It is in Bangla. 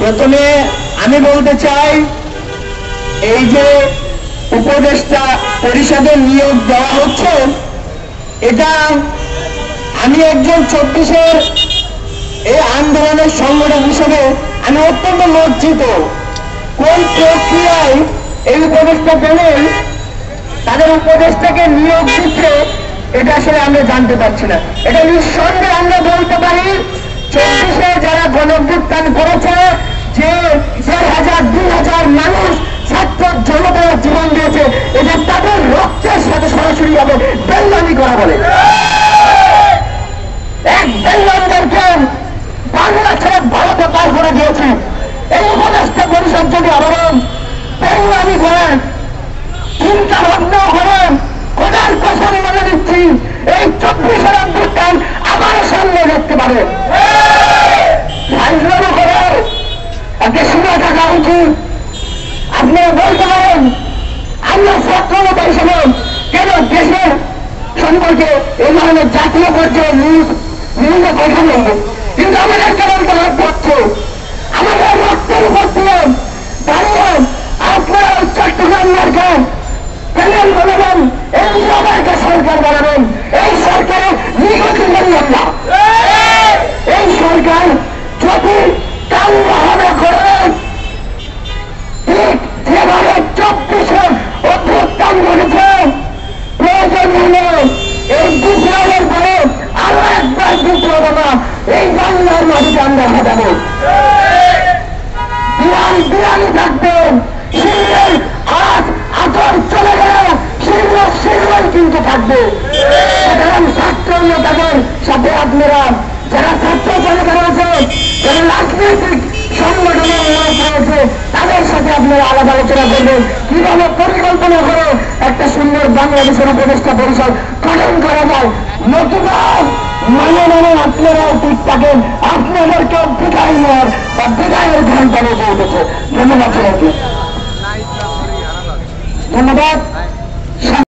প্রথমে আমি বলতে চাই, এই যে উপদেষ্টা পরিষদের নিয়োগ দেওয়া হচ্ছে, এটা আমি একজন 24-এর এই আন্দোলনের সংগঠক হিসেবে আমি অত্যন্ত লজ্জিত। কোন প্রক্রিয়ায় এই উপদেষ্টা প্যানেল তাদের উপদেষ্টাকে নিয়োগ দিচ্ছে এটা আসলে আমরা জানতে পারছি না। এটা নিঃসন্দেহে আমরা বলতে পারি 24-এ যারা গণঅভ্যুত্থান করেছে, যে 1000-2000 মানুষ ছাত্র জনতার জীবন দিয়েছে, এটা তাদের রক্তের সাথে সরাসরি ভাবে বেইমানি করা বলে। এক বেইমানদেরকে বাংলা ছেড়ে ভারতে পার করে দিয়েছে। এই উপদেষ্টা পরিষদ যদি আবার বেইমানি করেন, চিন্তা ভাবনা করেন, খোদার কসম মনে দিচ্ছি এই 24-এর অভ্যুত্থান আবার সামনে দেখতে পারে। একটা সময় থাকা উচিত। আপনারা বলতে পারেন আমরা ছাত্র নেতা হিসেবে কেন দেশের সম্পর্কে এই ধরনের জাতীয় পর্যায়ে নিউজ কথা বলবো, কিন্তু আমাদের কেমন তোমার পক্ষ আমাদের রক্তের উপর দিয়ে দাঁড়িয়ে আপনারা চট্টগ্রাম মার্কায় প্যানেল বানাবেন, এই সবাইকে সরকার বানাবেন। এই সরকারের নিগতি করি আমরা। এই সরকার যদি কালভাবে করেন, ঠিক যেভাবে 24-এর অভ্যুত্থান ঘটেছে, প্রয়োজন হলে এই বিপ্লবের পরে আরো একবার বিপ্লব আমরা এই বাংলার মাটিতে আমরা ঘটাবো। বিরানি থাকবেন, শিল্পের হাত আতর চলে গেল, শিল্প কিন্তু থাকবে। সুতরাং ছাত্র নেতাদের সাথে আপনারা যারা ছাত্র জনতা রয়েছে, যারা রাজনৈতিক সংগঠনের রয়েছে, তাদের সাথে আপনারা আলাদা আলোচনা করবেন কিভাবে পরিকল্পনা করে একটা সুন্দর বাংলাদেশের উপদেষ্টা পরিষদ গঠন করা যায়। নতুবা মানে আপনারাও ঠিক থাকেন, আপনাদেরকেও বিদায় নেওয়ার বা বিদায়ের ঘন্টা নিয়ে পৌঁছেছে। ধন্যবাদ সবাইকে। ধন্যবাদ।